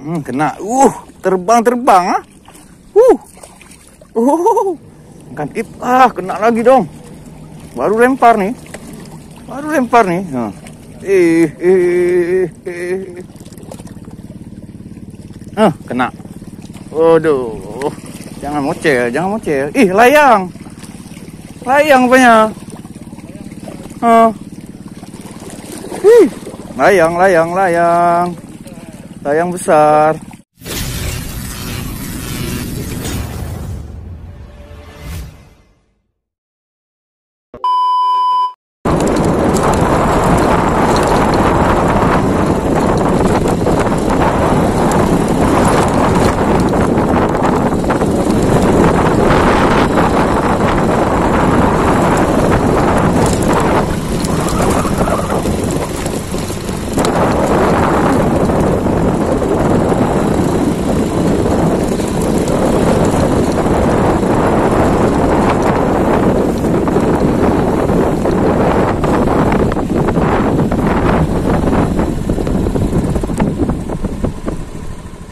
Kena. Terbang. Ah. Angkat ip. Kena lagi dong. Baru lempar nih. Kena. Waduh. Jangan mocel. Layang punya. Layang besar.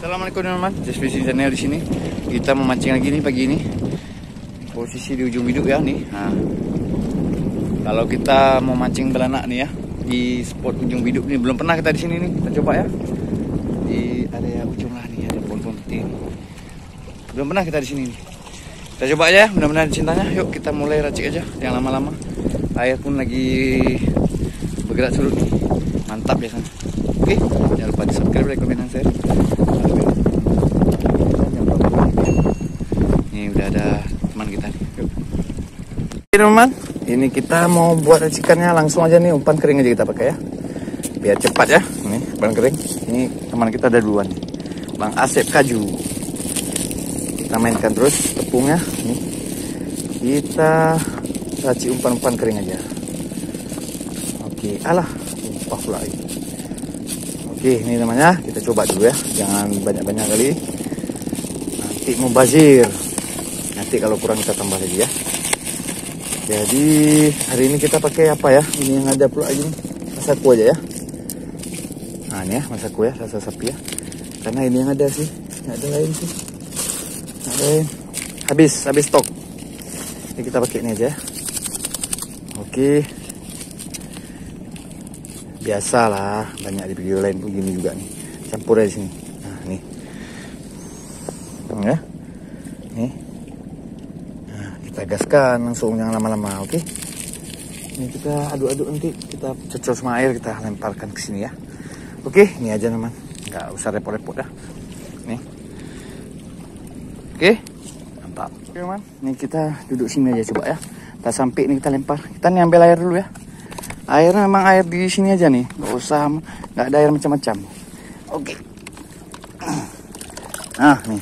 Assalamualaikum teman-teman, Just Fishing Channel di sini. Kita memancing lagi nih pagi ini. Posisi di ujung biduk ya nih. Kalau kita mau mancing belanak nih ya di spot ujung biduk nih, belum pernah kita di sini nih. Kita coba ya di area ujung lah nih, ada pohon-pohon putih. Belum pernah kita di sini nih. Kita coba aja, mudah-mudahan cintanya. Yuk kita mulai racik aja, jangan lama-lama. Air pun lagi bergerak surut nih. Mantap ya kan. Oke, jangan lupa di subscribe, like, komen, dan share. Ini udah ada teman kita nih. Yuk. Oke teman-teman, ini kita mau buat racikannya langsung aja nih, umpan kering aja kita pakai ya, biar cepat ya. Ini umpan kering. Ini teman kita ada duluan nih, Bang Asep Kaju. Kita mainkan terus tepungnya. Nih, kita racik umpan-umpan kering aja. Oke, tumpah pula ini. Oke, ini namanya kita coba dulu ya, jangan banyak-banyak kali. Nanti mubazir. Nanti kalau kurang kita tambah lagi ya. Jadi hari ini kita pakai apa ya? Ini yang ada pula lagi nih, masaku aja ya. Nah ini ya masaku ya, rasa sapi ya. Karena ini yang ada sih, nggak ada lain sih. Nggak ada lain. Habis stok. Ini kita pakai ini aja ya. Oke. Biasalah, banyak di video lain begini juga nih. Campur aja sini. Nah, nih. Ya. Nih. Nah, kita gaskan langsung, jangan lama-lama, oke? Ini kita aduk-aduk, nanti kita cocok sama air, kita lemparkan ke sini ya. Oke, ini aja teman. Enggak usah repot-repot dah. Nih. Oke. Mantap. Oke, teman. Nih kita duduk sini aja coba ya. Kita sampai nih kita lempar. Kita nih ambil air dulu ya. Airnya memang air di sini aja nih, nggak ada air macam-macam. Oke. Nah nih,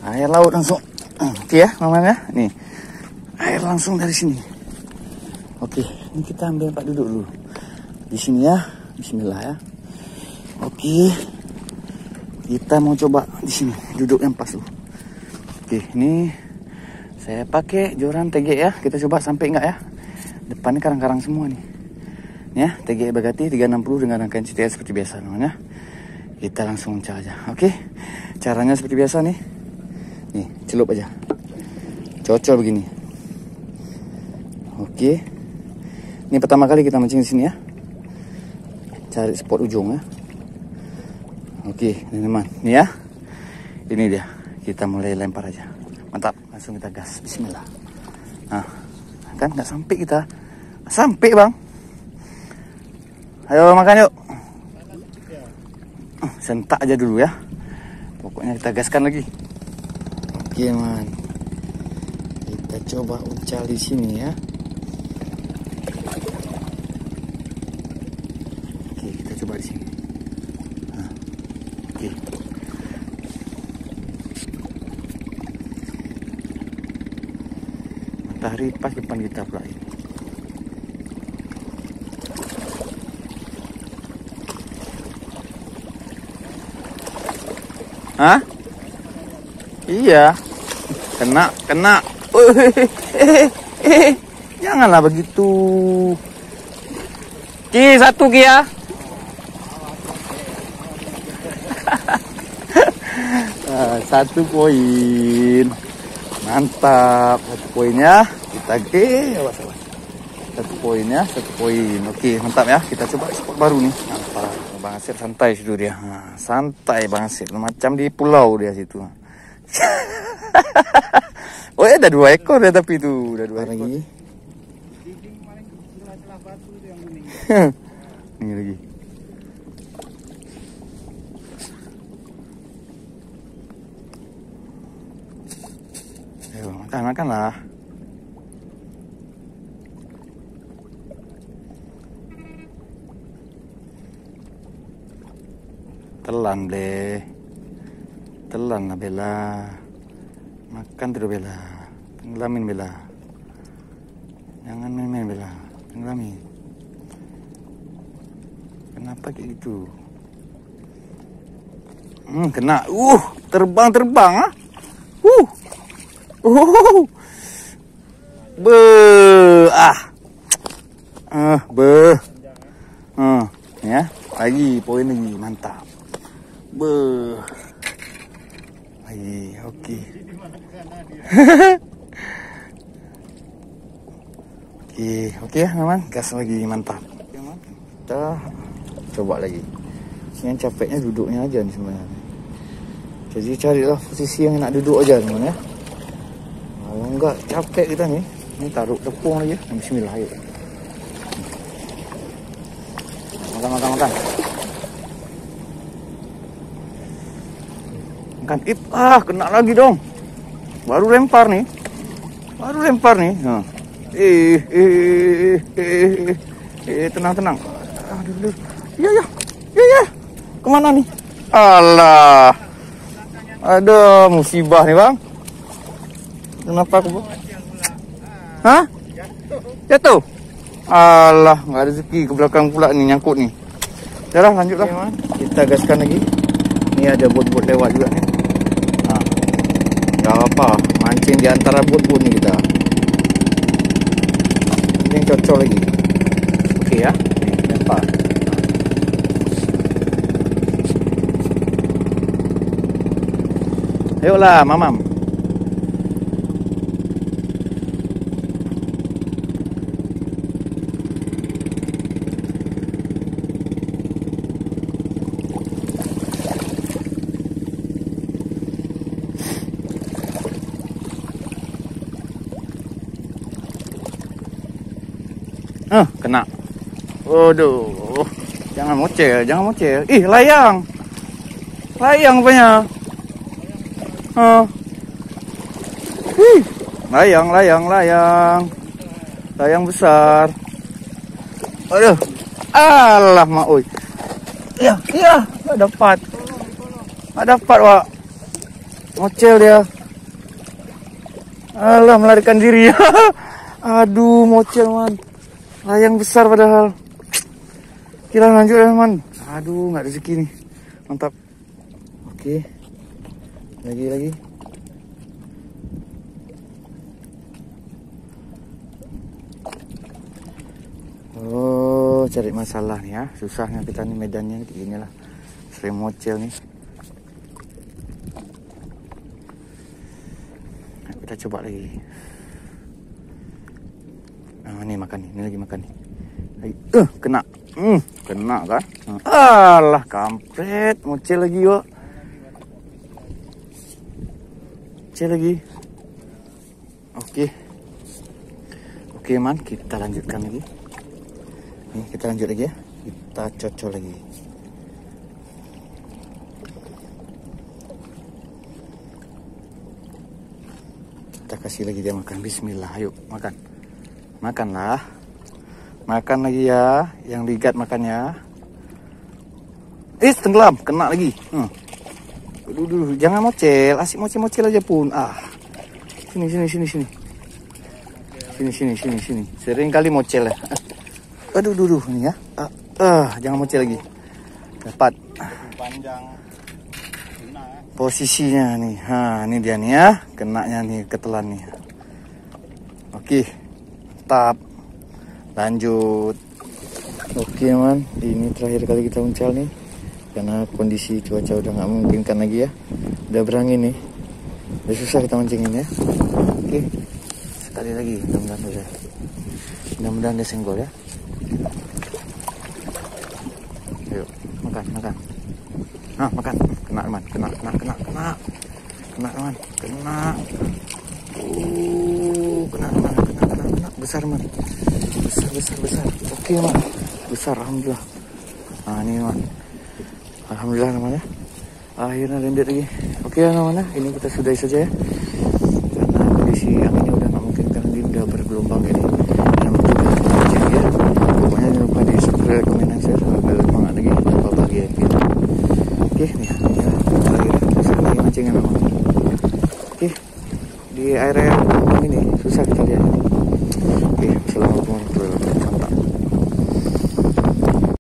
air laut langsung. Oke ya, namanya nih, air langsung dari sini. Oke, ini kita ambil tempat duduk dulu di sini ya. Bismillah ya. Oke, kita mau coba di sini duduk yang pas dulu. Oke, ini saya pakai joran TG ya. Kita coba sampai nggak ya? Depannya karang-karang semua nih. Ya, TG Bagati 360 dengan rangkaian CTS seperti biasa namanya. Kita langsung mencah aja. Oke. Caranya seperti biasa nih. Nih, celup aja. Cocol begini. Oke. Ini pertama kali kita mancing di sini ya. Cari spot ujung ya. Oke, ini teman. Nih ya. Ini dia. Kita mulai lempar aja. Mantap. Langsung kita gas. Bismillah. Nah, kan nggak sampai kita. Sampai bang. Ayo makan yuk. Sentak aja dulu ya. Pokoknya kita gaskan lagi. Oke man. Kita coba uncal di sini ya. Oke, kita coba di sini. Nah, oke. Matahari pas depan kita pula ini. Hah? Iya. Kena. Janganlah begitu. Ki, satu Ki ya. 1 poin. Mantap. 1 poinnya. Kita awas. 1 poinnya, 1 poin. Oke, mantap ya. Kita coba spot baru nih. Mantap. Bang Asir santai situ dia. Santai Bang Asir. Macam di pulau dia situ. Oh ya, ada 2 ekor ya, tapi itu udah 2 ekor lagi. Ini lagi. Ayo, makanlah. Telan deh. Telan lah Bella. Makan terus Bella. Tenggelamin Bella. Jangan main-main Bella. Tenggelamin. Kenapa kayak gitu? Kena. Terbang ah. Ya, lagi poin lagi, mantap. Lagi, oke. Oke ya, teman. Gas lagi, mantap. Kita coba lagi. Yang capeknya duduknya aja nih sebenarnya. Jadi carilah posisi yang enak duduk aja teman ya. Kalau enggak capek kita nih. Ini taruh tepung aja. Bismillah, ayo. Makan. Makan. Kena lagi dong. Baru lempar nih. Nah. Tenang. Aduh. Ya. Kemana nih? Alah. Aduh, musibah nih bang. Kenapa aku? Hah? Jatuh? Alah, nggak ada rezeki, ke belakang pula nih, nyangkut nih. Udah lanjutlah. Kita gaskan lagi. Ini ada bot-bot lewat juga nih. Nah, nggak apa, mancing di antara bot-bot nih kita. Ini yang cocok lagi. Oke ya, lempar. Ayolah, mamam. Kena. Waduh. Jangan mocel. Ih, layang rupanya. Layang besar. Aduh. Alah, oi. Ya, enggak dapat. Wak. Mocel dia. Alah, melarikan diri. Aduh, mocel man. Layang besar padahal. Kira lanjut ya man. Aduh, nggak rezeki nih. Mantap. Oke. Lagi. Oh, cari masalah nih ya. Susahnya kita nih medannya begini lah. Sering mocel nih. Nah, kita coba lagi. Ini makan nih. Ini lagi makan nih. Kena. Kena kan? Alah, kampret. Mocel lagi yuk. Lagi. Oke man, kita lanjutkan lagi. Nih, kita lanjut lagi ya. Kita cocok lagi. Kita kasih lagi dia makan. Bismillah, ayo makan. Makanlah. Makan lagi ya. Yang ligat makannya. Tenggelam, kena lagi. Aduh, jangan mocel, asik mocel aja pun. Sini. Sini. Sering kali mocel ya. Aduh, nih ya. Jangan mocel lagi. Dapat. Posisinya nih. Ini dia nih ya. Kenanya nih, ketelan nih. Oke. Mantap. Lanjut. Oke man, ini terakhir kali kita uncal nih. Karena kondisi cuaca udah nggak memungkinkan lagi ya. udah berangin nih. Udah susah kita mancingin ya. Oke, sekali lagi, mudah-mudahan dia senggol ya. Yuk, makan. Nah, makan. Kena teman, kena teman. Kena. Besar man. Besar. Oke man. Besar, alhamdulillah. Nah ini man. Alhamdulillah namanya. Akhirnya rendet lagi. Oke namanya. Ini kita sudahi saja ya. Karena kondisi anginnya udah nggak mungkin, karena dia udah bergelombang ini. Dan juga mancing ya. Pokoknya jangan lupa di subscribe, komen, dan share agar semangat lagi. Apa bahagia kita. Oke nih. Ya, lagi mancingnya memang. Oke. Di area ini susah kita lihat. Oke, assalamualaikum warahmatullahi wabarakatuh.